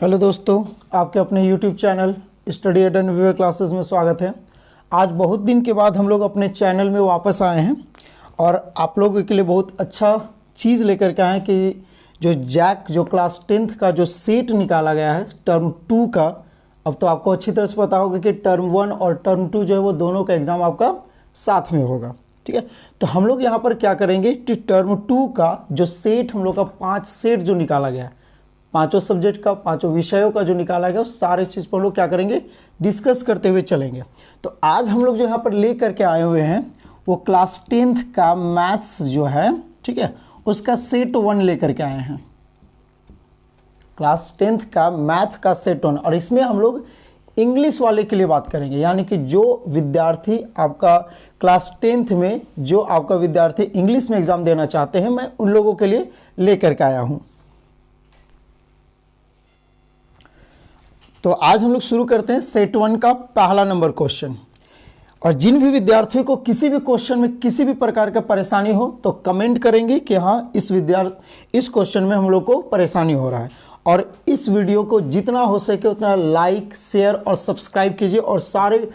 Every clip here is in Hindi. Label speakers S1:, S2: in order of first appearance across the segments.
S1: हेलो दोस्तों, आपके अपने YouTube channel study eight and viewer classes में स्वागत है। आज बहुत दिन के बाद हम लोग अपने चैनल में वापस आए हैं और आप लोगों के लिए बहुत अच्छा चीज़ लेकर के आए हैं कि जो क्लास 10th का जो सेट निकाला गया है टर्म 2 का। अब तो आपको अच्छी तरह से पता होगा कि टर्म 1 और टर्म 2 जो है वो दोनों का एग्ज़ाम आपका साथ में होगा, ठीक है। तो हम लोग यहाँ पर क्या करेंगे कि टर्म 2 का जो सेट हम लोग का 5 सेट जो निकाला गया है, पांचों सब्जेक्ट का, पांचों विषयों का जो निकाला गया उस सारे चीज़ पर हम लोग क्या करेंगे, डिस्कस करते हुए चलेंगे। तो आज हम लोग जो यहाँ पर ले करके आए हुए हैं वो क्लास 10th का मैथ्स जो है, ठीक है, उसका सेट 1 लेकर के आए हैं। क्लास 10th का मैथ्स का सेट 1, और इसमें हम लोग इंग्लिश वाले के लिए बात करेंगे, यानी कि जो विद्यार्थी आपका क्लास 10th में जो आपका विद्यार्थी इंग्लिश में एग्जाम देना चाहते हैं, मैं उन लोगों के लिए लेकर के आया हूँ। तो आज हम लोग शुरू करते हैं सेट 1 का पहला नंबर क्वेश्चन। और जिन भी विद्यार्थियों को किसी भी क्वेश्चन में किसी भी प्रकार का परेशानी हो तो कमेंट करेंगे कि हाँ इस क्वेश्चन में हम लोग को परेशानी हो रहा है। और इस वीडियो को जितना हो सके उतना लाइक, शेयर और सब्सक्राइब कीजिए और सारे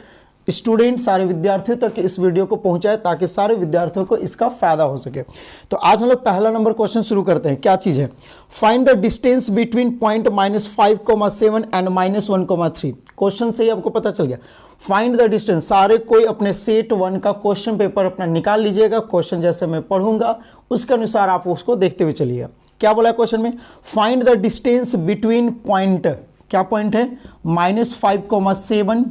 S1: स्टूडेंट, सारे विद्यार्थियों तक इस वीडियो को पहुंचाए ताकि सारे विद्यार्थियों को इसका फायदा हो सके। तो आज हम लोग पहला नंबर क्वेश्चन शुरू करते हैं। क्या चीज़ है? Find the distance between point -5,7 and -1,3। Question से ही आपको पता चल गया। फाइंड द डिस्टेंस, सारे कोई अपने सेट 1 का क्वेश्चन पेपर अपना निकाल लीजिएगा। क्वेश्चन जैसे मैं पढ़ूंगा उसके अनुसार आप उसको देखते हुए चलिएगा। क्या बोला है क्वेश्चन में? Find the distance between point, क्या पॉइंट है? -5,7,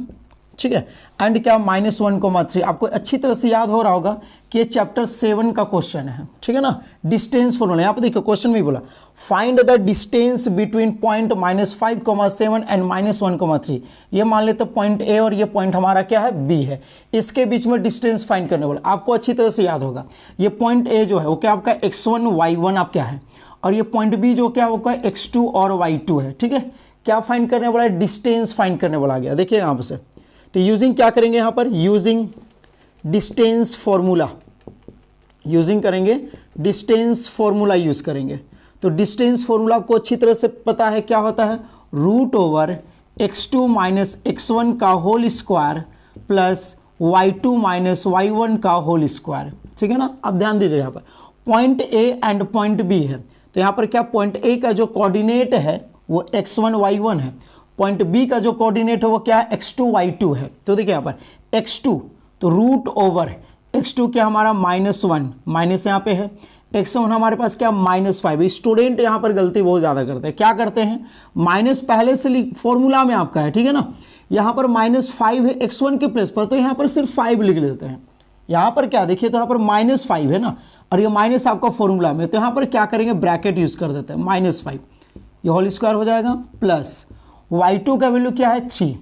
S1: ठीक है, एंड क्या -1,3। आपको अच्छी तरह से याद हो रहा होगा कि ये चैप्टर 7 का क्वेश्चन है, ठीक है ना। डिस्टेंस फॉर्मूला यहाँ पे देखिए, क्वेश्चन में ही बोला find the distance between point -5,7 and -1,3। ये मान लेते पॉइंट ए और ये पॉइंट हमारा क्या है, बी है। इसके बीच में डिस्टेंस फाइंड करने वाला आपको अच्छी तरह से याद होगा। ये पॉइंट ए जो है वो क्या आपका x1 y1 आप क्या है, और ये पॉइंट बी जो क्या होगा x2 और y2 है, ठीक है। क्या फाइंड करने वाला है? डिस्टेंस फाइंड करने वाला गया। देखिए यहाँ से तो यूजिंग क्या करेंगे यहाँ पर, यूजिंग डिस्टेंस फॉर्मूला, यूजिंग करेंगे डिस्टेंस फॉर्मूला यूज करेंगे। तो डिस्टेंस फॉर्मूला आपको अच्छी तरह से पता है क्या होता है, √x2 - x1 का whole square plus y2 - y1 का होल स्क्वायर, ठीक है ना। अब ध्यान दीजिए यहाँ पर point A and point B है। तो यहाँ पर क्या, पॉइंट ए का जो कोऑर्डिनेट है वो x1 y1 है, पॉइंट बी का जो कोऑर्डिनेट है वो क्या है, x2 y2 है। तो देखिए यहाँ पर x2 तो √x2 क्या हमारा -1, माइनस यहाँ पे है, x1 हमारे पास क्या -5। स्टूडेंट यहाँ पर गलती बहुत ज़्यादा करते हैं। क्या करते हैं, माइनस पहले से फॉर्मूला में आपका है, ठीक है ना। यहाँ पर -5 है x1 के प्लेस पर, तो यहाँ पर सिर्फ 5 लिख लेते हैं। यहाँ पर क्या देखिए, तो यहाँ पर -5 है ना, और ये माइनस आपका फॉर्मूला में, तो यहाँ पर क्या करेंगे, ब्रैकेट यूज कर देते हैं, -5 ये होल स्क्वायर हो जाएगा, प्लस y2 का वैल्यू क्या है 3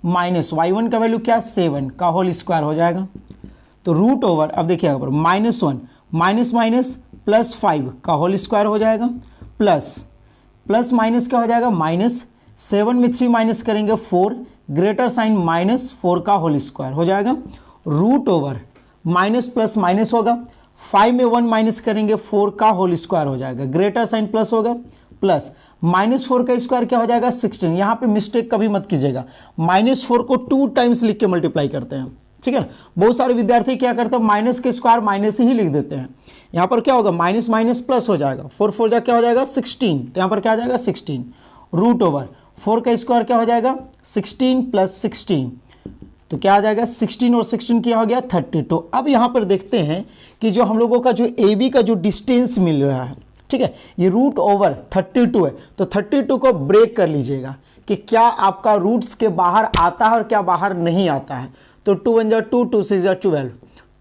S1: माइनस y1 का वैल्यू क्या है 7 का होल स्क्वायर हो जाएगा। तो रूट ओवर, अब देखिए यहाँ पर -1 माइनस माइनस +5 का होल स्क्वायर हो जाएगा, प्लस माइनस क्या हो जाएगा, -7 में 3 माइनस करेंगे 4, ग्रेटर साइन -4 का होल स्क्वायर हो जाएगा। Root over minus plus minus होगा, 5 में 1 माइनस करेंगे 4 का होल स्क्वायर हो जाएगा, ग्रेटर साइन प्लस होगा, प्लस -4 का स्क्वायर क्या हो जाएगा 16। यहाँ पे मिस्टेक कभी मत कीजिएगा, -4 को 2 टाइम्स लिख के मल्टीप्लाई करते हैं, ठीक है। बहुत सारे विद्यार्थी क्या करते हैं, माइनस के स्क्वायर माइनस ही लिख देते हैं। यहाँ पर क्या होगा, माइनस माइनस प्लस हो जाएगा, 4 4 जा क्या हो जाएगा 16, तो यहाँ पर क्या आ जाएगा 16। रूट ओवर 4 का स्क्वायर क्या हो जाएगा 16 + 16, तो क्या आ जाएगा 16 और 16 क्या हो गया 32। अब यहाँ पर देखते हैं कि जो हम लोगों का जो ए बी का जो डिस्टेंस मिल रहा है, ठीक है, ये √32 है, तो 32 को ब्रेक कर लीजिएगा कि क्या आपका रूट्स के बाहर आता है और क्या बाहर नहीं आता है। तो 2 1 जा 2, 2 6 जा 12,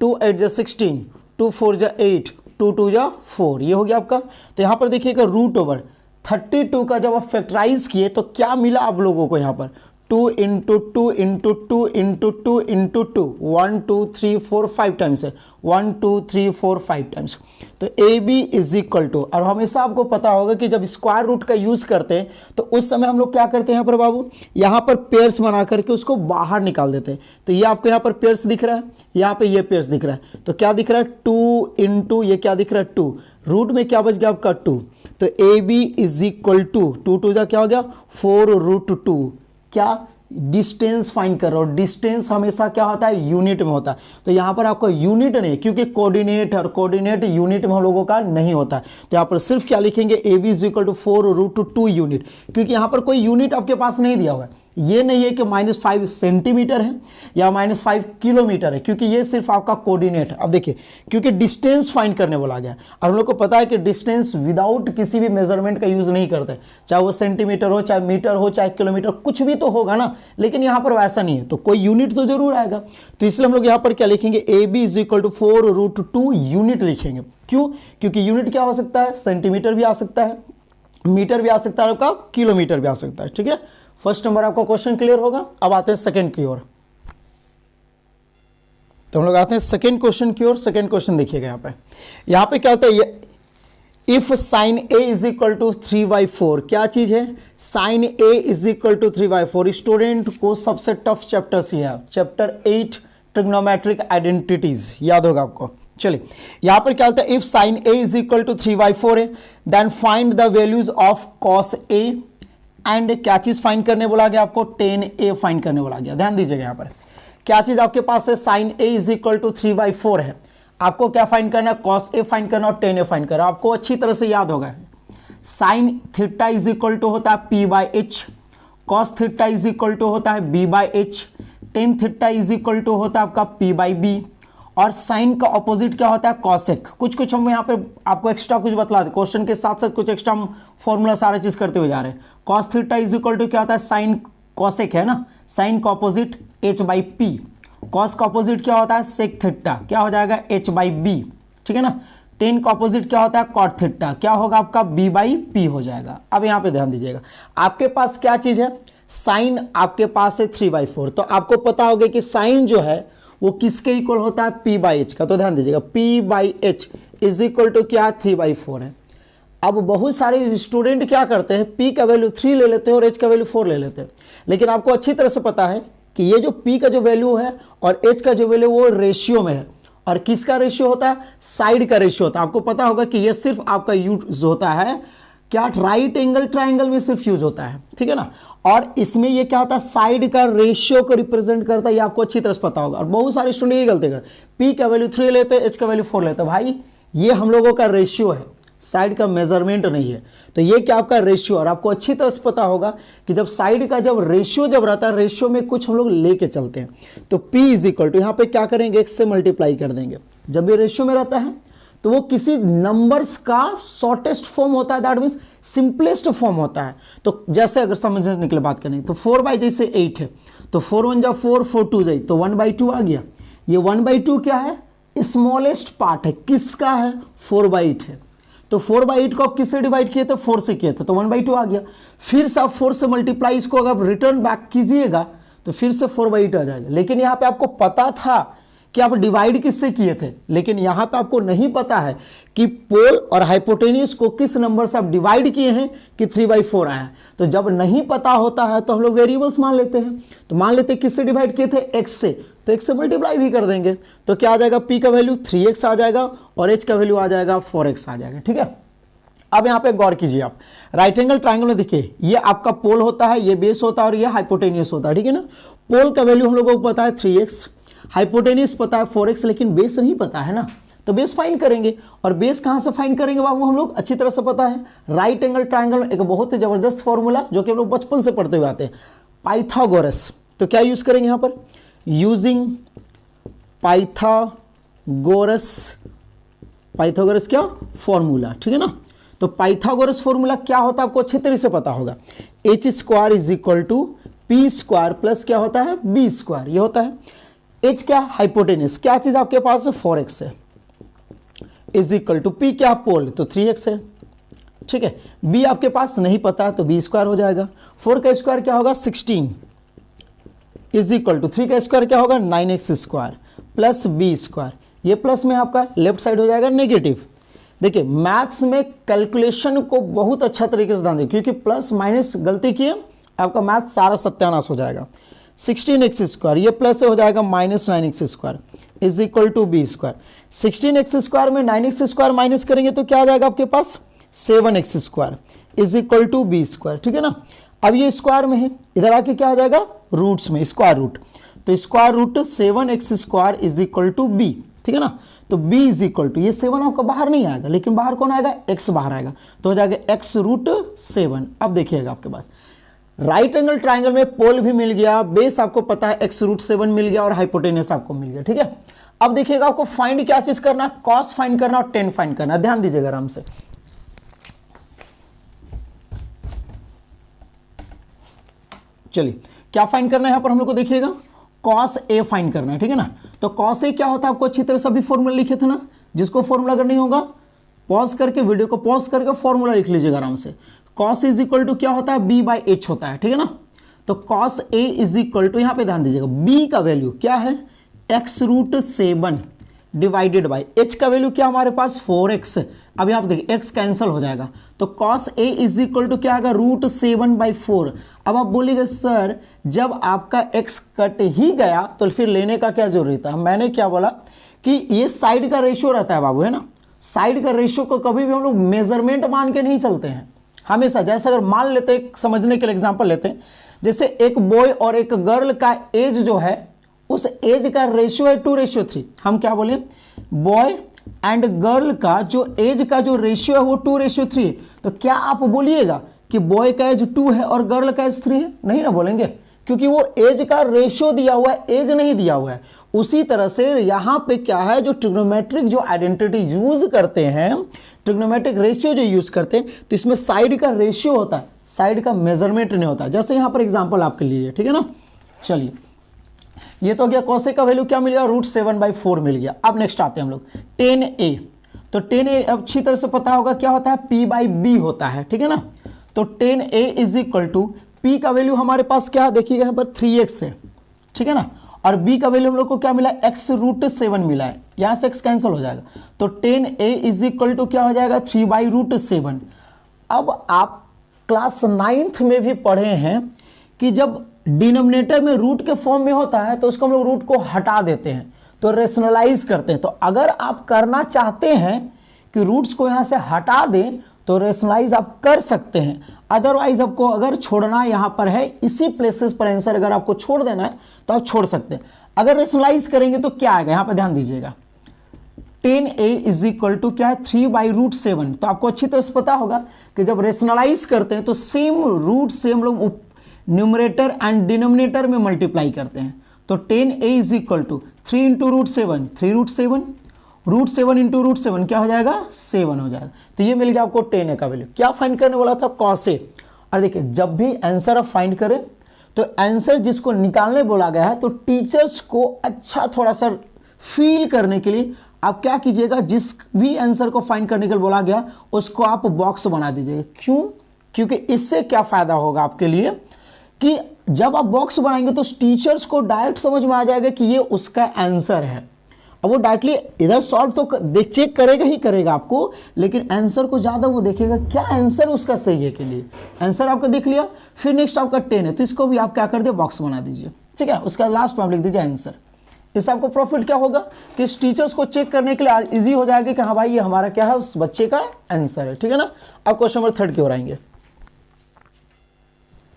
S1: 2 8 जा 16, 2 4 जा 8, 2 2 जा 4, ये हो गया आपका। तो यहाँ पर देखिएगा √32 का जब आप फैक्टराइज किए तो क्या मिला आप लोगों को, यहाँ पर 2 × 2 × 2 × 2 × 2, 1 2 3 4 5 टाइम्स है, 1 2 3 4 5 टाइम्स। तो A B is equal to, और हमेशा आपको पता होगा कि जब स्क्वायर रूट का यूज करते हैं तो उस समय हम लोग क्या करते हैं यहाँ पर बाबू, यहाँ पर पेयर्स बना करके उसको बाहर निकाल देते हैं। तो ये आपको यहाँ पर पेयर्स दिख रहा है, यहाँ पे ये पेयर्स दिख रहा है, तो क्या दिख रहा है 2 × ये क्या दिख रहा है 2, रूट में क्या बच गया आपका 2, तो A B is equal to 2 जा क्या हो गया 4√2। क्या डिस्टेंस फाइंड कर रहे हो, डिस्टेंस हमेशा क्या होता है यूनिट में होता है, तो यहां पर आपको यूनिट नहीं, क्योंकि कोऑर्डिनेट और कोऑर्डिनेट यूनिट में हम लोगों का नहीं होता है, तो यहां पर सिर्फ क्या लिखेंगे A B is equal to 4√2 unit, क्योंकि यहां पर कोई यूनिट आपके पास नहीं दिया हुआ है। ये नहीं है कि -5 सेंटीमीटर है या -5 किलोमीटर है, क्योंकि ये सिर्फ आपका कोऑर्डिनेट है। अब देखिए, क्योंकि डिस्टेंस फाइंड करने बोला गया और हम लोग को पता है कि डिस्टेंस विदाउट किसी भी मेजरमेंट का यूज नहीं करते, चाहे वो सेंटीमीटर हो, चाहे मीटर हो, चाहे किलोमीटर, कुछ भी तो होगा ना, लेकिन यहाँ पर वैसा नहीं है, तो कोई यूनिट तो जरूर आएगा। तो इसलिए हम लोग यहाँ पर क्या लिखेंगे, A B is equal to 4√2 unit लिखेंगे। क्यों? क्योंकि यूनिट क्या हो सकता है, सेंटीमीटर भी आ सकता है, मीटर भी आ सकता है, आपका किलोमीटर भी आ सकता है। ठीक है, फर्स्ट नंबर आपका क्वेश्चन क्लियर होगा। अब आते हैं सेकंड की ओर, तो हम लोग आते हैं सेकंड क्वेश्चन की ओर। सेकंड क्वेश्चन देखिएगा, यहाँ पे क्या होता है, if sine A is equal to 3/4, क्या चीज है, sine A is equal to 3/4। Student को सबसे टफ चैप्टर से है, चैप्टर 8 ट्रिग्नोमेट्रिक आइडेंटिटीज, याद होगा आपको। चलिए, यहां पर क्या होता है, if sine A is equal to 3/4 है, then find the values of cos A and क्या चीज फाइंड करने बोला गया आपको, tan a फाइंड करने बोला गया। ध्यान दीजिएगा, यहाँ पर क्या चीज आपके पास है, sine a is equal to 3/4 है, आपको क्या फाइंड करना है, cos a फाइंड करना और tan a फाइंड करना। आपको अच्छी तरह से याद होगा, sine theta is equal to होता है p/h, cos theta is equal to होता है b/h, tan theta is equal to होता है आपका p/b, और साइन का ऑपोजिट क्या होता है, कॉसेक। कुछ हम यहाँ पे आपको एक्स्ट्रा कुछ बतला दे, क्वेश्चन के साथ साथ कुछ एक्स्ट्रा हम फॉर्मूला सारा चीज करते हुए जा रहे हैं। Cos theta is equal to क्या होता है, साइन कॉसेक है ना, साइन का ऑपोजिट h/p, कॉस का ऑपोजिट क्या होता है, सेक थीटा, क्या हो जाएगा h/b, ठीक है ना। टेन का ऑपोजिट क्या होता है, कॉट थीटा, क्या होगा आपका b/p हो जाएगा। अब यहाँ पे ध्यान दीजिएगा, आपके पास क्या चीज है, साइन आपके पास है 3/4, तो आपको पता होगा कि साइन जो है वो किसके इक्वल होता है, p/h का। तो ध्यान दीजिएगा, p/h इज इक्वल टू क्या, 3/4 है। अब बहुत सारे स्टूडेंट क्या करते हैं, p का वैल्यू 3 ले लेते हैं और h का वैल्यू 4 ले लेते हैं, लेकिन आपको अच्छी तरह से पता है कि ये जो p का जो वैल्यू है और h का जो वैल्यू वो रेशियो में है, और किसका रेशियो होता है, साइड का रेशियो होता है। आपको पता होगा कि ये सिर्फ आपका यूज होता है क्या, राइट एंगल ट्राइंगल में सिर्फ यूज होता है, ठीक है ना। और इसमें ये क्या होता है, साइड का रेशियो को रिप्रेजेंट करता है, ये आपको अच्छी तरह से पता होगा। और बहुत सारे स्टूडेंट ये गलती करते हैं, p का वैल्यू 3 लेते हैं, h का वैल्यू 4 लेते हैं। भाई ये हम लोगों का रेशियो है, साइड का मेजरमेंट नहीं है, तो ये क्या आपका रेशियो। और आपको अच्छी तरह से पता होगा कि जब साइड का जब रेशियो जब रहता है, रेशियो में कुछ हम लोग लेके चलते हैं, तो p इज इक्वल टू यहाँ पे क्या करेंगे, x से मल्टीप्लाई कर देंगे। जब ये रेशियो में रहता है तो वो किसी नंबर्स का शॉर्टेस्ट फॉर्म होता है, दैट मीन्स सिंपलेस्ट फॉर्म होता है। तो जैसे अगर समझने निकले बात करें तो 4 जैसे 8 है, तो 4 1 जा 4, 4 2 8, तो 1/2 आ गया। ये 1/2 क्या है, स्मॉलेस्ट पार्ट है, किसका है, 4/8 है। तो 4/8 को आप किससे डिवाइड किए थे, 4 से किए थे, तो 1/2 आ गया। फिर से आप 4 से मल्टीप्लाई इसको अगर रिटर्न बैक कीजिएगा तो फिर से 4/8 आ जाएगा। लेकिन यहाँ पे आपको पता था कि आप डिवाइड किससे किए थे, लेकिन यहां पे आपको नहीं पता है कि पोल और हाइपोटेन्यूज को किस नंबर से आप डिवाइड किए हैं कि 3/4 आया। तो जब नहीं पता होता है तो हम लोग वेरिएबल्स मान लेते हैं, तो मान लेते हैं किससे डिवाइड किए थे, x से, तो x से मल्टीप्लाई भी कर देंगे, तो क्या आ जाएगा, p का वैल्यू 3x आ जाएगा और h का वैल्यू आ जाएगा 4x आ जाएगा, ठीक है। अब यहाँ पे गौर कीजिए आप, राइट एंगल ट्राइंगल में देखिए, ये आपका पोल होता है, ये बेस होता है और ये हाइपोटेन्यूज होता है, ठीक है ना। पोल का वैल्यू हम लोगों को पता है 3x, हाइपोटेन्यूज पता है 4x, लेकिन बेस नहीं पता है ना, तो बेस फाइंड करेंगे। और बेस कहां से फाइंड करेंगे बाबू, हम लोग अच्छी तरह से पता है, राइट एंगल ट्राइंगल में एक बहुत ही जबरदस्त फॉर्मूला जो कि हम लोग बचपन से पढ़ते हुए आते हैं, पाइथागोरस। तो क्या यूज करेंगे यहां पर, यूजिंग पाइथागोरस, पाइथागोरस क्या फॉर्मूला, ठीक है ना। तो पाइथागोरस फॉर्मूला क्या होता है आपको अच्छी तरह से पता होगा, h² is equal to p² plus क्या होता है, b², ये होता है। h क्या, हाइपोटेन्यूज, क्या चीज आपके पास है, 4x है, इज इक्वल टू p क्या, पोल, तो 3x है, ठीक है। b आपके पास नहीं पता तो b² हो जाएगा। 4 का स्क्वायर क्या होगा, 16, इज इक्वल टू 3 का स्क्वायर क्या होगा, 9x² प्लस b², ये प्लस में आपका लेफ्ट साइड हो जाएगा नेगेटिव। देखिए मैथ्स में कैलकुलेशन को बहुत अच्छा तरीके से ध्यान दें, क्योंकि प्लस माइनस गलती किए आपका मैथ सारा सत्यानाश हो जाएगा। 16x², ये प्लस से हो जाएगा -9x² is equal to b²। 16x² में 9x² माइनस करेंगे तो क्या आ जाएगा आपके पास, 7x² is equal to b², ठीक है ना। अब ये स्क्वायर में है, इधर आके क्या आ जाएगा, रूट्स में स्क्वायर रूट, तो square root 7x² is equal to b, ठीक है ना। तो b इज इक्वल टू, ये 7 आपका बाहर नहीं आएगा, लेकिन बाहर कौन आएगा, x बाहर आएगा, तो हो जाएगा x√7। अब देखिएगा आपके पास राइट एंगल ट्राइंगल में पोल भी मिल गया, बेस आपको पता है x√7 मिल गया और हाइपोटेनस आपको मिल गया, ठीक है। अब देखिएगा आपको फाइंड क्या चीज करना, कॉस फाइंड करना और टेन फाइंड करना, ध्यान दीजिएगा आराम से। चलिए क्या फाइंड करना है यहां पर हम लोग को, देखिएगा कॉस ए फाइंड करना है, ठीक है ना। तो कॉस ए क्या होता है, आपको अच्छी तरह से अभी फॉर्मूला लिखे थे ना, जिसको फॉर्मूला अगर नहीं होगा पॉज करके वीडियो को पॉज करके फॉर्मूला लिख लीजिएगा आराम से। कॉस इज इक्वल टू क्या होता है, b/h होता है, ठीक है ना। तो cos A is equal to, यहां पे ध्यान दीजिएगा, b का वैल्यू क्या है, x√7 डिवाइडेड बाई h का वैल्यू क्या हमारे पास 4x। अब यहां पे देखिए x कैंसिल हो जाएगा, तो cos a is equal to क्या आएगा, √7/4। अब आप बोलिएगा सर जब आपका x कट ही गया तो फिर लेने का क्या जरूरी था। मैंने क्या बोला कि ये साइड का रेशियो रहता है बाबू, है ना। साइड का रेशियो को कभी भी हम लोग मेजरमेंट मान के नहीं चलते हैं हमेशा। जैसे अगर मान लेते हैं, समझने के लिए एग्जांपल लेते हैं, जैसे एक बॉय और एक गर्ल का एज जो है, उस एज का रेशियो है 2:3। हम क्या बोले, बॉय एंड गर्ल का जो एज का जो रेशियो है वो 2:3। तो क्या आप बोलिएगा कि बॉय का एज 2 है और गर्ल का एज 3 है, नहीं ना बोलेंगे, क्योंकि वो एज का रेशियो दिया हुआ है, एज नहीं दिया हुआ है। उसी तरह से यहां पे क्या है, जो ट्रिग्नोमेट्रिक जो आइडेंटिटी यूज करते हैं, ट्रिग्नोमेट्रिक रेशियो जो यूज करते हैं, तो इसमें साइड का रेशियो होता है, साइड का मेजरमेंट नहीं होता। जैसे यहां पर एग्जांपल आपके लिए, ठीक है ना। चलिए ये तो गया, कॉस ए का वैल्यू क्या मिल गया, √7/4 मिल गया। अब नेक्स्ट आते हैं हम लोग 10a। तो 10a अब अच्छी तरह से पता होगा क्या होता है, p/b होता है, ठीक है ना। तो 10a is equal to, p का वैल्यू हमारे पास क्या है, देखिएगा यहाँ पर 3x है, ठीक है ना, और b का वैल्यू हम लोग को क्या मिला, x√7 मिला है, यहां से x कैंसिल हो जाएगा, तो 10a इज इक्वल टू क्या हो जाएगा, 3/√7। अब आप क्लास 9th में भी पढ़े हैं कि जब डिनोमिनेटर में रूट के फॉर्म में होता है तो उसको हम लोग रूट को हटा देते हैं, तो रेशनलाइज करते हैं। तो अगर आप करना चाहते हैं कि रूट्स को यहां से हटा दें तो रेशनलाइज आप कर सकते हैं, अदरवाइज आपको अगर छोड़ना यहां पर है, इसी प्लेसेस पर आंसर अगर आपको छोड़ देना है तो आप छोड़ सकते हैं। अगर रेशनलाइज करेंगे तो क्या आएगा, यहां पर ध्यान दीजिएगा, 10a इज इक्वल टू क्या है, 3/√7। तो आपको अच्छी तरह से पता होगा कि जब रेशनलाइज करते हैं तो सेम रूट से हम लोग न्यूमरेटर एंड डिनोमिनेटर में मल्टीप्लाई करते हैं। तो 10a इज इक्वल टू 3 × √7, 3√7, √7 × √7 क्या हो जाएगा, 7 हो जाएगा। तो ये मिल गया आपको 10a का वैल्यू। क्या फाइंड करने वाला था, कॉस ए। और देखिए जब भी आंसर आप फाइंड करें तो आंसर जिसको निकालने बोला गया है, तो टीचर्स को अच्छा थोड़ा सा फील करने के लिए आप क्या कीजिएगा, जिस भी आंसर को फाइंड करने के लिए बोला गया उसको आप बॉक्स बना दीजिएगा। क्यों, क्योंकि इससे क्या फायदा होगा आपके लिए कि जब आप बॉक्स बनाएंगे तो टीचर्स को डायरेक्ट समझ में आ जाएगा कि ये उसका आंसर है। अब वो डायरेक्टली इधर सॉल्व तो चेक करेगा ही करेगा आपको, लेकिन आंसर को ज्यादा वो देखेगा क्या आंसर उसका सही है के लिए। आंसर आपका देख लिया, फिर नेक्स्ट आपका 10 है, तो इसको भी आप क्या कर दे, बॉक्स बना दीजिए, ठीक है। उसका लास्ट में आप लिख दीजिए आंसर। इससे आपको प्रॉफिट क्या होगा कि टीचर्स को चेक करने के लिए इजी हो जाएगा कि हाँ भाई ये हमारा क्या है, उस बच्चे का आंसर है, ठीक है ना। अब क्वेश्चन नंबर 3 की ओर आएंगे।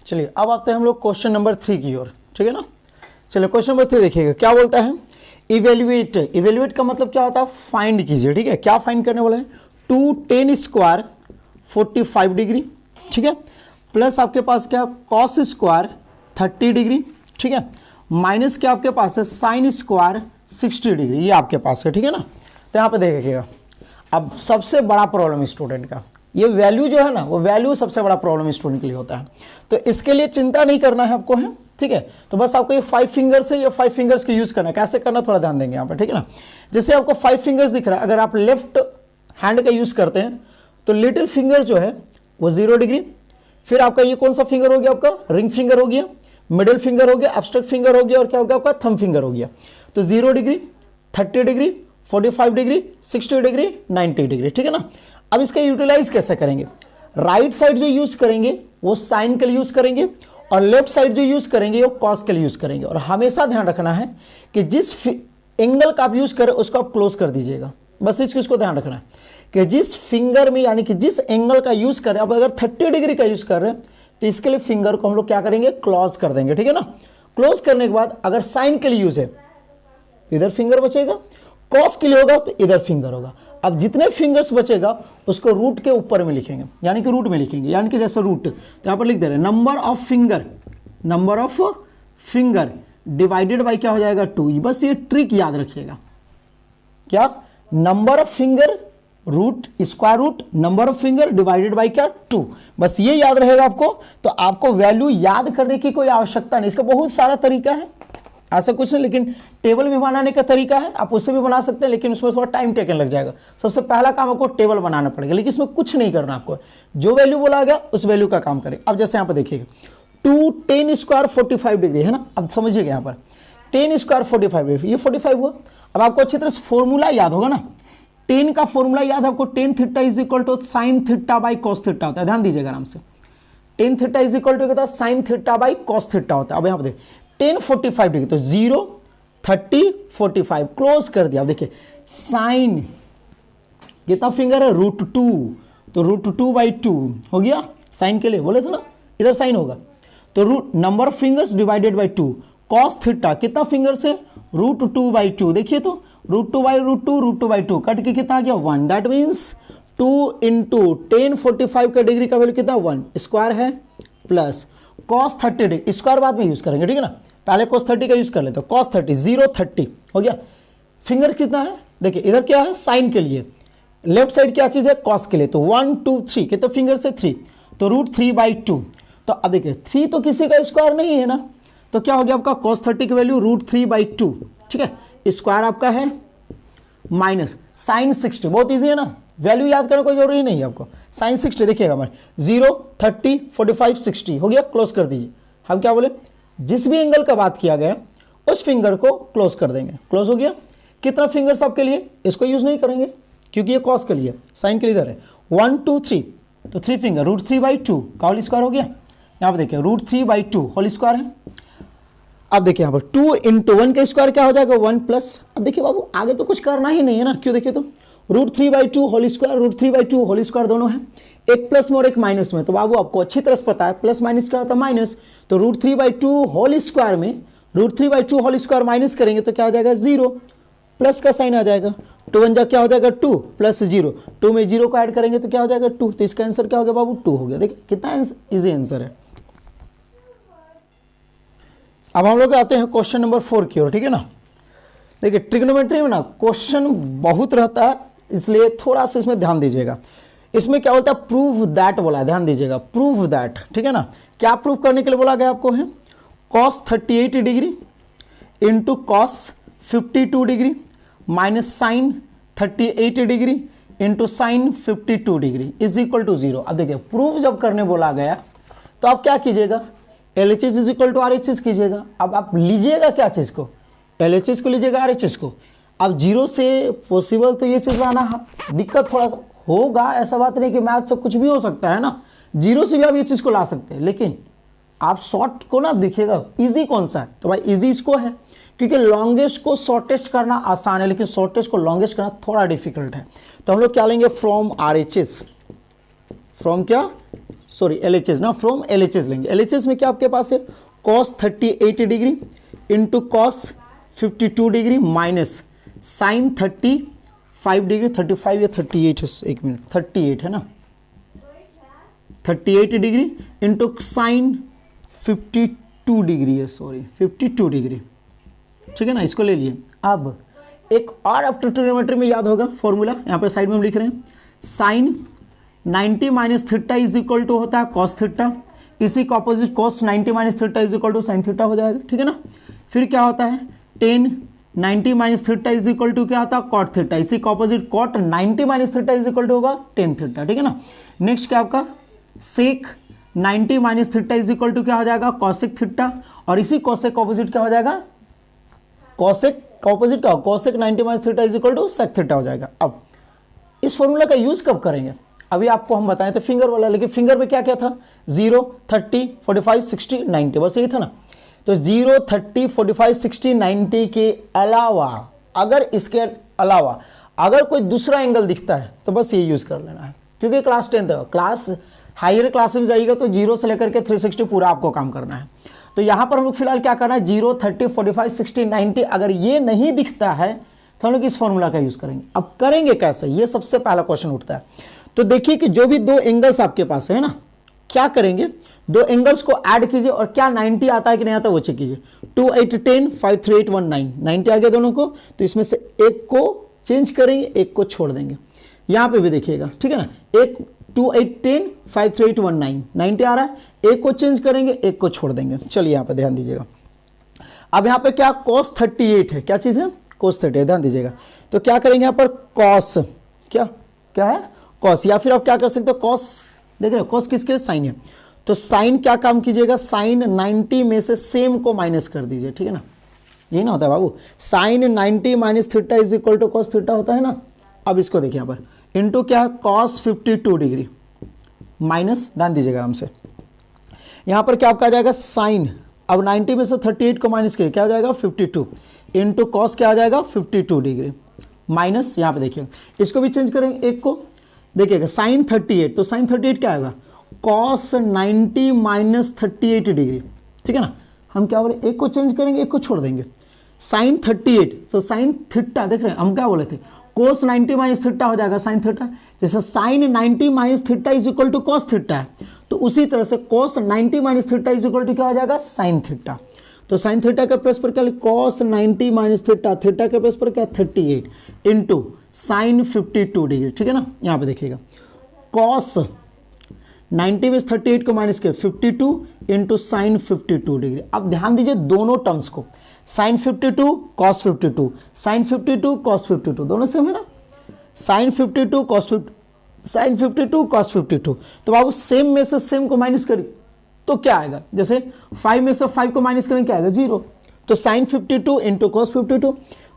S1: चलिए अब आते हैं हम लोग क्वेश्चन नंबर 3 की ओर, ठीक है ना। चलिए क्वेश्चन नंबर 3 देखिएगा क्या बोलता है, इवेल्युएट। इवेल्युएट का मतलब क्या होता है, फाइंड कीजिए, ठीक है। क्या फाइंड करने वाला है, 2tan² 45 डिग्री, ठीक है, प्लस आपके पास क्या, cos² 30 डिग्री, ठीक है, माइनस क्या आपके पास है, sin² 60 डिग्री, ये आपके पास है, ठीक है ना। तो यहाँ पे देखिएगा अब सबसे बड़ा प्रॉब्लम स्टूडेंट का, ये वैल्यू जो है ना, वो वैल्यू सबसे बड़ा प्रॉब्लम स्टूडेंट के लिए होता है। तो इसके लिए चिंता नहीं करना है आपको, है, ठीक है। तो बस आपको ये 5 फिंगर्स है, ये 5 फिंगर्स के यूज करना है। कैसे करना थोड़ा ध्यान देंगे यहाँ पे, ठीक है ना। जैसे आपको 5 फिंगर्स दिख रहा है, अगर आप लेफ्ट हैंड का यूज करते हैं तो लिटिल फिंगर जो है वो 0 डिग्री, फिर आपका ये कौन सा फिंगर हो गया, आपका रिंग फिंगर हो गया, मिडिल फिंगर हो गया, एब्स्ट्रैक्ट फिंगर हो गया, और क्या हो गया आपका थंब फिंगर हो गया। तो 0 degree, 30 degree, 45 degree, 60 degree, 90 degree, ठीक है ना। अब इसका यूटिलाइज कैसे करेंगे, राइट साइड जो यूज करेंगे वो साइन के लिए यूज करेंगे, और लेफ्ट साइड जो यूज करेंगे वो कॉस के लिए यूज करेंगे। और हमेशा ध्यान रखना है कि जिस एंगल का आप यूज करें उसको आप क्लोज कर दीजिएगा, बस इस चीज को ध्यान रखना है कि जिस फिंगर में यानी कि जिस एंगल का यूज कर रहे हैं, अब अगर 30 डिग्री का यूज कर रहे हैं तो इसके लिए फिंगर को हम लोग क्या करेंगे, क्लोज कर देंगे, ठीक है ना। क्लोज करने के बाद अगर साइन के लिए यूज है इधर फिंगर बचेगा, कॉस के लिए होगा तो इधर फिंगर होगा। अब जितने फिंगर्स बचेगा उसको रूट के ऊपर में लिखेंगे, यानी कि रूट में लिखेंगे, यानी कि जैसे रूट तो यहां पर लिख दे रहे हैं number of finger divided by क्या हो जाएगा 2। बस ये ट्रिक याद रखिएगा, क्या, number of finger root square root number of finger divided by क्या 2। बस ये याद रहेगा आपको, तो आपको वैल्यू याद करने की कोई आवश्यकता नहीं। इसका बहुत सारा तरीका है, ऐसा कुछ नहीं, लेकिन टेबल भी बनाने का तरीका है, आप उससे भी बना सकते हैं, लेकिन उसमें थोड़ा टाइम टेकन लग जाएगा। सबसे पहला काम आपको टेबल बनाना पड़ेगा, लेकिन इसमें कुछ नहीं करना आपको, जो वैल्यू बोला गया उस वैल्यू का काम करें। अब जैसे यहां पर देखिएगा 2 10 स्क्वायर 45 डिग्री है ना। अब समझिएगा यहाँ पर 10 स्क्वायर 45 डिग्री, ये 45 हुआ। अब आपको अच्छी तरह से फॉर्मूला याद होगा ना, 10 का फॉर्मूला याद है आपको, tan theta is equal to sine theta by cos theta होता है। ध्यान दीजिएगा आराम से, tan theta is equal to क्या, sine theta by cos theta होता है। अब यहाँ पे देखिए 10 45 डिग्री तो 0 30 45 क्लोज कर दिया। अब देखिए साइन कितना फिंगर है, √2, तो √2/2 हो गया। साइन के लिए बोले थे ना, इधर साइन होगा तो root number of fingers divided by 2। Cos theta कितना फिंगर्स है, √2/2। देखिए तो √2/2 कट के कितना आ गया 1। दैट मीन्स 2 इंटू 10 45 का डिग्री का वैल्यू कितना 1 स्क्वायर है, प्लस cos 30 डिग्री, स्क्वायर बाद में यूज करेंगे, ठीक है ना, पहले cos 30 का यूज कर लेते हैं। cos 30 0 30 हो गया। फिंगर कितना है, देखिए इधर क्या है साइन के लिए, लेफ्ट साइड क्या चीज है cos के लिए, तो 1 2 3 कितने फिंगर से 3, तो √3/2। तो अब देखिए 3 तो किसी का स्क्वायर नहीं है ना, तो क्या हो गया आपका cos 30 की वैल्यू √3/2, ठीक है। स्क्वायर आपका है माइनस साइन 60, बहुत ईजी है ना, वैल्यू याद करने कोई जरूरी नहीं है आपको। साइन 60 देखिएगा हमारे 0 30 45 60 हो गया, क्लोज कर दीजिए। हम क्या बोले, जिस भी एंगल का बात किया गया उस फिंगर को क्लोज कर देंगे, क्लोज हो गया। कितना फिंगर्स आपके लिए, इसको यूज नहीं करेंगे क्योंकि ये कॉस के लिए, साइन के लिए इधर है 1 2 3, तो 3 फिंगर √3/2 का होल स्क्वायर हो गया। यहाँ पे देखिए √3/2 होल स्क्वायर है। अब देखिए यहाँ पर 2 इंटू 1 का स्क्वायर क्या हो जाएगा 1 प्लस। अब देखिए बाबू आगे तो कुछ करना ही नहीं है ना, क्यों, देखिए तो √3/2 होल स्क्वायर √3/2 होल स्क्वायर दोनों है, एक प्लस में और एक माइनस में। तो बाबू आपको अच्छी तरह से पता है प्लस माइनस क्या होता है माइनस, तो √3/2 होल स्क्वायर में √3/2 होल स्क्वायर माइनस करेंगे तो क्या हो जाएगा 0, प्लस का साइन आ जाएगा, 2 1 जा क्या हो जाएगा 2 प्लस 0, 2 में 0 को ऐड करेंगे तो क्या हो जाएगा 2। तो इसका आंसर क्या हो गया बाबू 2 हो गया। देखिए कितना इजी आंसर है। अब हम लोग आते हैं क्वेश्चन नंबर 4 की ओर, ठीक है ना। देखिए ट्रिग्नोमेट्री में ना क्वेश्चन बहुत रहता है, इसलिए थोड़ा सा इसमें ध्यान दीजिएगा। इसमें क्या बोलता है प्रूव दैट बोला है, ध्यान दीजिएगा, प्रूव दैट, ठीक है ना। क्या प्रूव करने के लिए बोला गया आपको है, cos 38 degree into cos 52 degree minus sine 38 degree into sine 52 degree is equal to 0। अब देखिए प्रूव जब करने बोला गया तो आप क्या कीजिएगा, LHS is equal to RHS कीजिएगा। अब आप लीजिएगा क्या चीज को, LHS को लीजिएगा RHS को। अब 0 से पॉसिबल तो ये चीज लाना दिक्कत थोड़ा सा होगा, ऐसा बात नहीं कि मैथ से कुछ भी हो सकता है ना, 0 से भी आप ये चीज को ला सकते हैं, लेकिन आप शॉर्ट को ना देखिएगा इजी कौन सा है, तो भाई इजी इसको है, क्योंकि लॉन्गेस्ट को शॉर्टेस्ट करना आसान है, लेकिन शॉर्टेस्ट को लॉन्गेस्ट करना थोड़ा डिफिकल्ट है। तो हम लोग क्या लेंगे फ्रॉम RHS, फ्रॉम क्या सॉरी LHS ना, फ्रॉम LHS लेंगे। LHS में क्या आपके पास है cos 38 degree into cos 52 degree minus sine 35 degree, 35 या 38 है, एक मिनट 38 है ना, 38 डिग्री इंटू साइन 52 डिग्री है, सॉरी 52 डिग्री, ठीक है ना, इसको ले लिए। अब एक और आफ्टर ट्रिग्नोमेट्री में याद होगा फॉर्मूला, यहाँ पर साइड में हम लिख रहे हैं sine 90 minus theta is equal to होता है कॉस थीटा, इसी का opposite cos 90 minus theta is equal to sine theta हो जाएगा, ठीक है ना। फिर क्या होता है tan 90 minus theta is equal to क्या आता है कॉट थीटा, इसी का opposite cot 90 minus theta is equal to होगा टेन थीटा, ठीक है ना। नेक्स्ट क्या आपका sec 90 minus theta is equal to क्या हो जाएगा कॉसेक थीटा, और इसी कॉसेक का ऑपोजिट क्या हो जाएगा, कॉसेक का ऑपोजिट क्या, cosec 90 minus theta is equal to sec theta हो जाएगा। अब इस फॉर्मूला का यूज कब करेंगे, अभी आपको हम बताएं तो फिंगर वाला, लेकिन फिंगर में क्या क्या था 0 30 45 60 90 बस यही था ना। तो 0 30 45 60 90 के अलावा, अगर इसके अलावा अगर कोई दूसरा एंगल दिखता है तो बस ये यूज कर लेना है, क्योंकि क्लास 10 है, क्लास हायर क्लास में जाइएगा तो 0 से लेकर के 360 पूरा आपको काम करना है। तो यहां पर हम लोग फिलहाल क्या करना है, 0, 30, 45, 60, 90, अगर ये नहीं दिखता है तो हम लोग इस फॉर्मूला का यूज करेंगे। अब करेंगे कैसे, ये सबसे पहला क्वेश्चन उठता है। तो देखिए कि जो भी दो एंगल्स आपके पास है ना, क्या करेंगे, दो एंगल्स को ऐड कीजिए और क्या 90 आता है कि नहीं आता वो चेक कीजिए। 2, 8, 10, 5, 3, 8, 1, 9, 90 आ गया दोनों को, तो इसमें से एक को चेंज करेंगे, एक को छोड़ देंगे। यहां पे भी देखिएगा, ठीक है ना, एक 2, 8, 10, 5, 3, 8, 1, 9, 90 आ रहा है, एक को चेंज करेंगे, एक को छोड़ देंगे। चलिए यहां पे ध्यान दीजिएगा। अब यहां पे क्या cos 38 है, क्या चीज है, cos 38, ध्यान दीजिएगा। तो क्या करेंगे यहां पर cos, क्या है cos, या फिर आप क्या कर सकते हो cos, देख रहे हो cos किसके लिए, साइन है, तो साइन क्या काम कीजिएगा, साइन 90 में से सेम को माइनस कर दीजिए, ठीक है ना, यही ना होता है बाबू, sine 90 minus theta is equal to cos theta होता है ना। अब इसको देखिए यहां पर इंटू क्या है, cos 52 डिग्री माइनस, ध्यान दीजिएगा आराम से, यहां पर क्या आपका आ जाएगा साइन, अब 90 में से 38 को माइनस किया क्या आ जाएगा 52 इंटू कॉस क्या आ जाएगा 52 डिग्री माइनस, यहां पे देखिए इसको भी चेंज करेंगे, एक को देखिएगा साइन 38, तो साइन 38 क्या आएगा कॉस 90 माइनस 38 डिग्री, ठीक है ना। हम क्या बोले, एक को चेंज करेंगे, एक को छोड़ देंगे। साइन 38 तो साइन थीटा, देख रहे हैं हम क्या बोले थे, कोस 90 माइनस थीटा हो जाएगा साइन थीटा, जैसे sine 90 minus theta is equal to cos theta है, तो उसी तरह से cos 90 minus theta is equal to क्या हो जाएगा साइन थीटा। तो साइन थीटा के प्लेस पर क्या, कॉस 90 माइनस थीटा, थीटा के प्लेस पर क्या 38 इंटू साइन 52 डिग्री, ठीक है ना। यहां पे देखिएगा कॉस 90 में 38 को माइनस किया 52 इंटू साइन 52 डिग्री। अब ध्यान दीजिए दोनों टर्म्स को, साइन 52 कॉस 52, साइन 52 कॉस 52, दोनों सेम है ना, साइन 52 कॉस 52, तो बाबू सेम में से सेम को माइनस करिए तो क्या आएगा, जैसे 5 में से 5 को माइनस करेंगे क्या आएगा 0, तो sine 52 into cos 52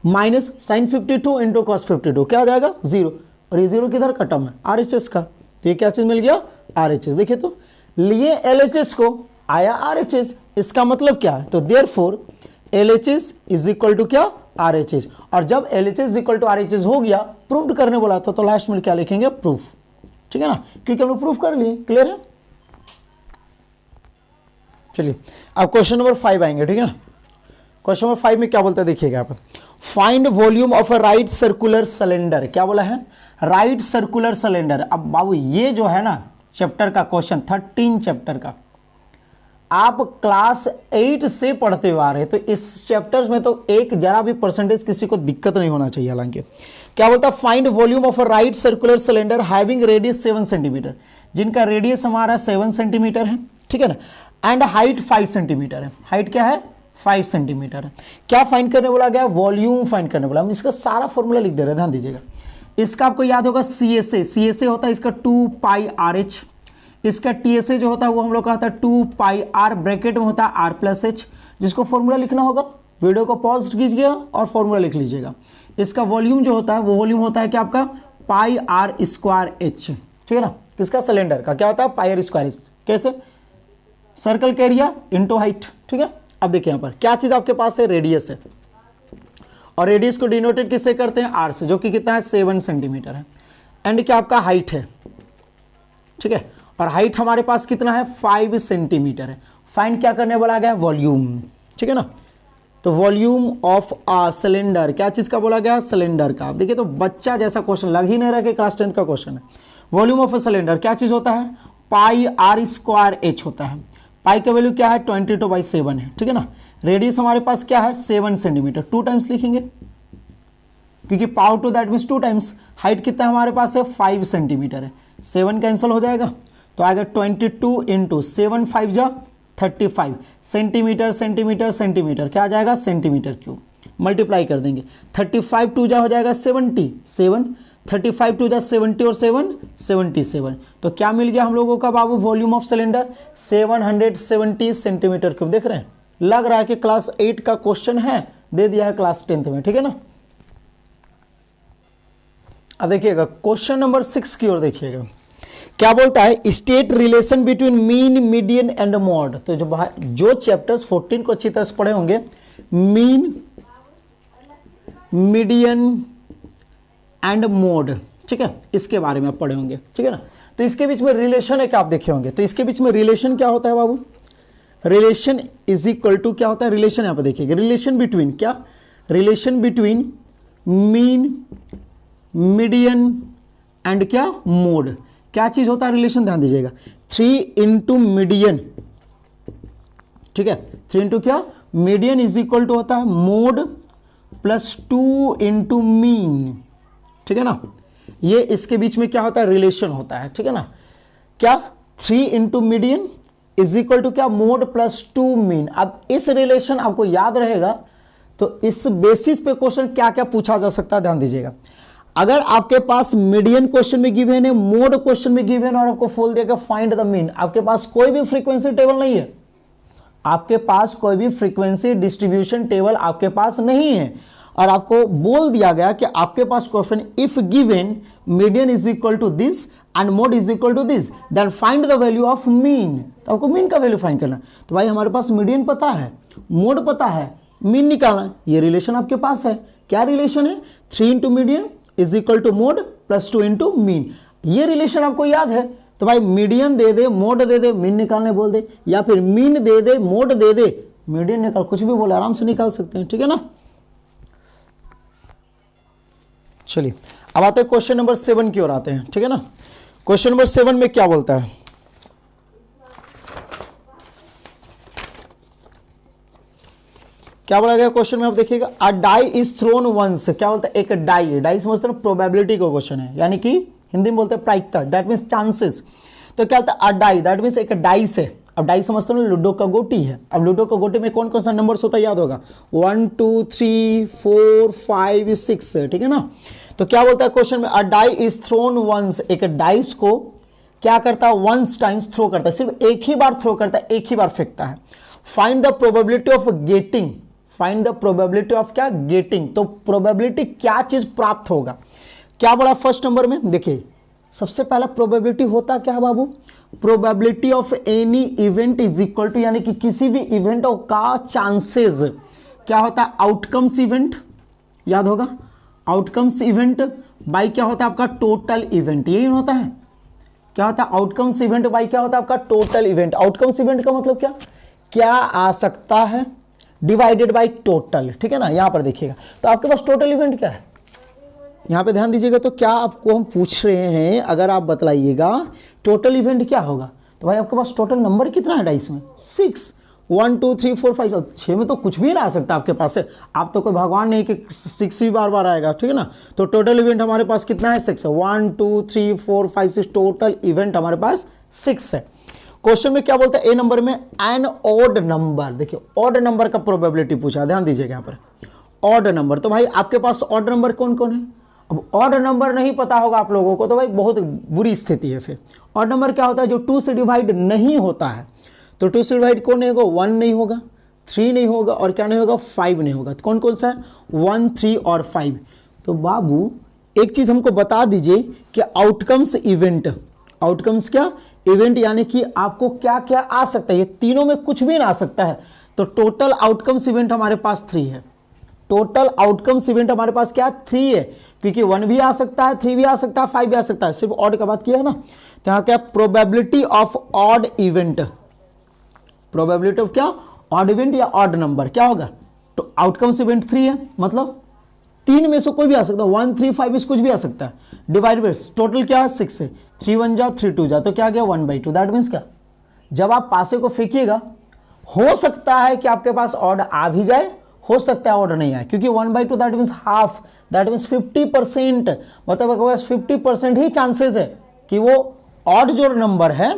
S1: minus sine 52 into cos 52 क्या आ जाएगा 0, और ये 0 किधर का टर्म है RHS का, तो ये क्या चीज मिल गया RHS। देखिए तो लिए LHS को आया RHS, इसका मतलब क्या है, तो therefore LHS is equal to क्या RHS, और जब LHS इक्वल टू RHS हो गया, प्रूव करने बोला था तो लास्ट में क्या लिखेंगे प्रूफ, ठीक है ना, क्योंकि हम लोग प्रूफ कर लिए, क्लियर है। चलिए अब क्वेश्चन नंबर 5 आएंगे, ठीक है ना। क्वेश्चन नंबर 5 में क्या बोलता है देखिएगा आप, find volume of a right circular cylinder, क्या बोला है राइट सर्कुलर सिलेंडर। अब बाबू ये जो है ना चैप्टर का क्वेश्चन 13 चैप्टर का आप क्लास 8 से पढ़ते हुए आ रहे हैं, तो इस चैप्टर्स में तो एक जरा भी परसेंटेज किसी को दिक्कत नहीं होना चाहिए। हालांकि क्या बोलता है, find volume of a right circular cylinder having radius 7 centimetre, जिनका रेडियस हमारा 7 सेंटीमीटर है, ठीक है ना, एंड हाइट 5 सेंटीमीटर है, हाइट क्या है 5 सेंटीमीटर है। क्या फाइंड करने बोला गया, वॉल्यूम फाइंड करने बोला। हम इसका सारा फॉर्मूला लिख दे रहे हैं, ध्यान दीजिएगा। इसका आपको याद होगा CSA होता है इसका 2 पाई RH, इसका TSA जो होता है वो हम लोग का होता है 2 पाई R, ब्रैकेट में होता है R+H, जिसको फॉर्मूला लिखना होगा वीडियो को पॉज कीजिएगा और फॉर्मूला लिख लीजिएगा। इसका वॉल्यूम जो होता है वो वॉल्यूम होता है कि आपका पाई R²H, ठीक है ना, किसका सिलेंडर का क्या होता है पाई R²H, कैसे सर्कल का एरिया इंटू हाइट, ठीक है। अब देखिए यहाँ पर क्या चीज आपके पास है, रेडियस है, और रेडियस को डिनोटेड किससे करते हैं R से, जो कि कितना है 7 सेंटीमीटर है, एंड क्या आपका हाइट है, ठीक है, और हाइट हमारे पास कितना है 5 सेंटीमीटर है। फाइंड क्या करने बोला गया वॉल्यूम, ठीक है ना, तो वॉल्यूम ऑफ अ सिलेंडर, क्या चीज का बोला गया सिलेंडर का। आप देखिए तो बच्चा जैसा क्वेश्चन लग ही नहीं रहा कि क्लास 10 का क्वेश्चन है। वॉल्यूम ऑफ अ सिलेंडर क्या चीज होता है, पाई R² होता है, पाई का वैल्यू क्या है 22/7 है, ठीक है ना। रेडियस हमारे पास क्या है 7 सेंटीमीटर, 2 टाइम्स लिखेंगे क्योंकि power two that means 2 times. Height कितना हमारे पास है 5 सेंटीमीटर है, 7 कैंसिल हो जाएगा तो आएगा 22 इंटू 7 5 जा 35 सेंटीमीटर सेंटीमीटर सेंटीमीटर, क्या आ जाएगा सेंटीमीटर क्यूब, मल्टीप्लाई कर देंगे 35 2 जा हो जाएगा 77, 35 2 जा 70 और 7 77, तो क्या मिल गया हम लोगों का बाबू volume of cylinder 770 centimetre cube. देख रहे हैं, लग रहा है कि क्लास 8 का क्वेश्चन है, दे दिया है क्लास 10th में, ठीक है ना। अब देखिएगा क्वेश्चन नंबर 6 की ओर देखिएगा, क्या बोलता है state relation between mean median and mod. तो जो चैप्टर्स 14 को अच्छी तरह से पढ़े होंगे, मीन मीडियन एंड मोड, ठीक है, इसके बारे में आप पढ़े होंगे, ठीक है ना। तो इसके बीच में रिलेशन है क्या, आप देखे होंगे। तो इसके बीच में रिलेशन क्या होता है बाबू, रिलेशन इज इक्वल टू क्या होता है, रिलेशन यहाँ पर देखिएगा, रिलेशन बिटवीन क्या, relation between mean, median and क्या, मोड। क्या चीज होता है रिलेशन, ध्यान दीजिएगा, 3 इंटू मीडियन, ठीक है, 3 इंटू क्या, मीडियन इज इक्वल टू होता है मोड प्लस 2 इंटू मीन, ठीक है ना। ये इसके बीच में क्या होता है, रिलेशन होता है, ठीक है ना। क्या 3 into median is equal to क्या, मोड प्लस 2 मीन। अब इस रिलेशन आपको याद रहेगा तो इस बेसिस पे क्वेश्चन क्या क्या पूछा जा सकता है, ध्यान दीजिएगा। अगर आपके पास मीडियन क्वेश्चन में गिवन है, मोड क्वेश्चन में गिवन है और आपको बोल दिया फाइंड द मीन, आपके पास कोई भी फ्रीक्वेंसी टेबल नहीं है, आपके पास कोई भी फ्रीक्वेंसी डिस्ट्रीब्यूशन टेबल आपके पास नहीं है, और आपको बोल दिया गया कि आपके पास question if given median is equal to this and mode is equal to this then find the value of mean. तो आपको मीन का वैल्यू फाइंड करना। तो भाई हमारे पास मीडियन पता है, मोड पता है, मीन निकालना है। ये रिलेशन आपके पास है। क्या रिलेशन है, 3 into median is equal to mode plus 2 into mean. ये रिलेशन आपको याद है। तो भाई मीडियन दे दे, मोड दे दे, मीन निकालने बोल दे, या फिर मीन दे दे, मोड दे दे, मीडियन निकाल, कुछ भी बोले आराम से निकाल सकते हैं, ठीक है ना। चलिए अब आते हैं क्वेश्चन नंबर 7 की ओर आते हैं, ठीक है ना। क्वेश्चन नंबर 7 में क्या बोलता है, क्या बोला गया क्वेश्चन में, आप देखिएगा, अ डाई इज थ्रोन वंस। क्या बोलता है, एक डाई, डाई समझते हैं प्रोबेबिलिटी का क्वेश्चन है, यानी कि हिंदी में बोलते हैं प्रायिकता, दैट मीन्स चांसेस। तो क्या होता है, अ डाई, दैट मीन्स एक डाइस है। अब डाई समझते हो लूडो का गोटी है। अब लूडो का गोटी में कौन कौन सा नंबर्स होता है याद होगा, 1 2 3 4 5 6, ठीक है ना। तो क्या बोलता है क्वेश्चन में, अ डाई इज थ्रोन वंस, एक डाइस को क्या करता है, वंस टाइम्स थ्रो करता है, सिर्फ एक ही बार थ्रो करता है, एक ही बार फेंकता है। Find the probability of getting, find the probability of क्या, गेटिंग। तो प्रोबेबिलिटी क्या चीज प्राप्त होगा, क्या बोला फर्स्ट नंबर में, देखिए सबसे पहला प्रोबेबिलिटी होता क्या है बाबू, probability of any event is equal to, यानी कि किसी भी इवेंट का चांसेस क्या होता है, आउटकम्स इवेंट, याद होगा, आउटकम्स इवेंट बाई क्या होता है आपका टोटल इवेंट, यही होता है। क्या होता है आउटकम्स इवेंट बाई क्या होता है आपका टोटल इवेंट। आउटकम्स इवेंट का मतलब क्या, क्या आ सकता है डिवाइडेड बाई टोटल, ठीक है ना। यहां पर देखिएगा तो आपके पास टोटल इवेंट क्या है, यहां पे ध्यान दीजिएगा। तो क्या आपको हम पूछ रहे हैं, अगर आप बतलाइएगा टोटल इवेंट क्या होगा, तो भाई आपके पास टोटल नंबर कितना है डाइस में, 6, 1 2 3 4 5 6 में तो कुछ भी ना आ सकता आपके पास से। आप तो कोई भगवान नहीं कि 6 ही बार बार आएगा, ठीक है ना। तो टोटल इवेंट हमारे पास कितना है, 6 है। 1 2 3 4 5 6 टोटल इवेंट हमारे पास 6 है। क्वेश्चन में क्या बोलता है, ए नंबर में एन ऑड नंबर, देखिए ऑड नंबर का प्रोबेबिलिटी पूछा, ध्यान दीजिएगा यहाँ पर ऑड नंबर। तो भाई आपके पास ऑड नंबर कौन कौन है, अब ऑड नंबर नहीं पता होगा आप लोगों को तो भाई बहुत बुरी स्थिति है। फिर ऑड नंबर क्या होता है, जो 2 से डिवाइड नहीं होता है। तो 2 से डिवाइड कौन नहीं होगा, 1 नहीं होगा, 3 नहीं होगा, और क्या नहीं होगा, 5 नहीं होगा। तो कौन कौन सा है, 1 3 और 5। तो बाबू एक चीज हमको बता दीजिए कि आउटकम्स इवेंट, आउटकम्स क्या इवेंट, यानी कि आपको क्या क्या आ सकता है, ये तीनों में कुछ भी ना आ सकता है। तो टोटल आउटकम्स इवेंट हमारे पास 3 है। टोटल आउटकम्स इवेंट हमारे पास क्या 3 है, क्योंकि 1 भी आ सकता है, 3 भी आ सकता है, 5 भी आ सकता है, सिर्फ ऑड का बात किया है ना। तो यहाँ क्या probability of odd event, probability of क्या ऑड इवेंट या ऑड नंबर क्या होगा, तो आउटकम्स इवेंट 3 है, मतलब 3 में से कोई भी आ सकता है, 1 3 5 कुछ भी आ सकता है। डिवाइड बाय टोटल क्या है 6 है, 3 1 जा 3 2 जा, तो क्या गया 1/2। दैट मीन्स क्या, जब आप पासे को फेंकिएगा हो सकता है कि आपके पास ऑड आ भी जाए, हो सकता है ऑर्डर नहीं आए, क्योंकि 1/2 that means half, that means 50%, मतलब आपके पास 50% ही चांसेस है कि वो ऑड जो नंबर है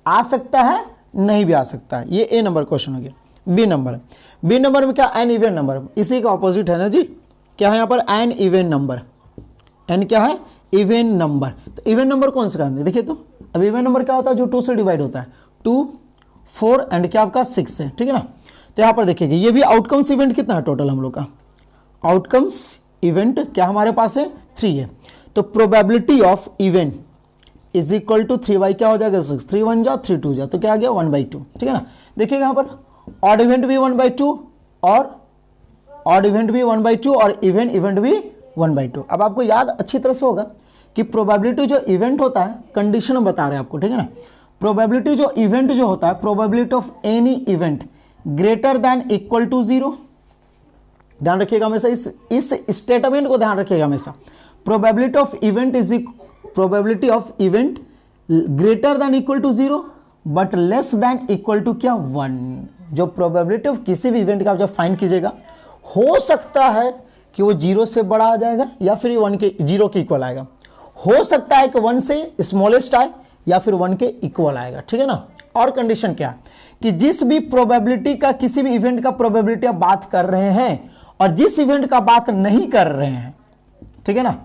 S1: आ सकता है, नहीं भी आ सकता है। ये ए नंबर क्वेश्चन हो गया। बी नंबर है, बी नंबर में क्या एन इवन नंबर, इसी का ऑपोजिट है ना जी, क्या है यहाँ पर एन इवन नंबर, एन क्या है इवन नंबर। तो इवन नंबर कौन सा है, देखिए तो अब इवन नंबर क्या होता है, जो 2 से डिवाइड होता है, 2 4 एंड क्या आपका 6 है, ठीक है ना। तो यहाँ पर देखिएगा ये भी आउटकम्स इवेंट कितना है टोटल हम लोग का, आउटकम्स इवेंट क्या हमारे पास है 3 है। तो probability of event is equal to 3 क्या हो जाएगा 6, 3 1 जा 3 2 जा, तो क्या आ गया 1/2, ठीक है ना। देखिएगा यहाँ पर ऑड इवेंट भी 1/2 और ऑड इवेंट भी 1/2 और इवन इवेंट भी 1/2। अब आपको याद अच्छी तरह से होगा कि प्रोबेबिलिटी जो इवेंट होता है, कंडीशन हम बता रहे हैं आपको, ठीक है ना। प्रोबेबिलिटी जो इवेंट जो होता है, probability of any event greater than equal to 0, ध्यान रखिएगा हमेशा, इस स्टेटमेंट को ध्यान रखिएगा हमेशा। Probability of event is probability of event greater than equal to 0 but less than equal to क्या 1। जो प्रोबेबिलिटी ऑफ किसी भी इवेंट का आप जब फाइंड कीजिएगा, हो सकता है कि वो 0 से बड़ा आ जाएगा या फिर 0 के इक्वल आएगा, हो सकता है कि 1 से स्मॉलेस्ट आए या फिर 1 के इक्वल आएगा, ठीक है ना। और कंडीशन क्या है कि जिस भी प्रोबेबिलिटी का, किसी भी इवेंट का प्रोबेबिलिटी आप बात कर रहे हैं और जिस इवेंट का बात नहीं कर रहे हैं, ठीक है ना,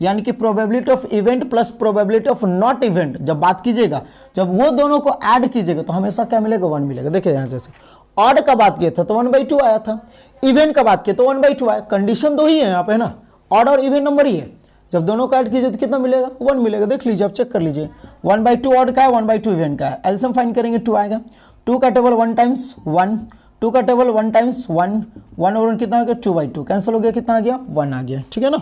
S1: यानी कि probability of event plus probability of not event जब बात कीजिएगा, जब वो दोनों को ऐड कीजिएगा तो हमेशा क्या मिलेगा, 1 मिलेगा। देखिए यहां जैसे ऑड का बात किया था तो 1/2 आया था, इवेंट का बात किया तो 1/2 आया। कंडीशन दो ही है यहाँ पे ना, ऑड और इवेंट नंबर ही है। जब दोनों को ऐड कीजिए तो कितना मिलेगा, 1 मिलेगा। देख लीजिए, आप चेक कर लीजिए, 1/2 ऑड का है, 1/2 इवेंट का है। एलसीएम फाइंड करेंगे 2 आएगा। 2 का टेबल 1 टाइम्स 1, 2 का टेबल 1 टाइम्स 1, 1 और 1 कितना आ गया, 2/2 कैंसिल हो गया, कितना आ गया, 1 आ गया, ठीक है ना।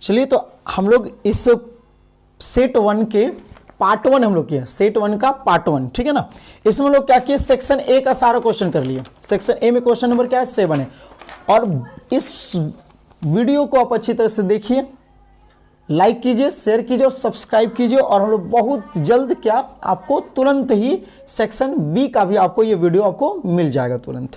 S1: चलिए तो हम लोग इस सेट 1 के पार्ट 1 हम लोग किया, सेट 1 का पार्ट 1, ठीक है ना। इसमें हम लोग क्या किए, सेक्शन ए का सारा क्वेश्चन कर लिए। सेक्शन ए में क्वेश्चन नंबर क्या है, 7 है। और इस वीडियो को आप अच्छी तरह से देखिए, लाइक कीजिए, शेयर कीजिए और सब्सक्राइब कीजिए। और हम लोग बहुत जल्द क्या, आपको तुरंत ही सेक्शन बी का भी आपको ये वीडियो आपको मिल जाएगा तुरंत।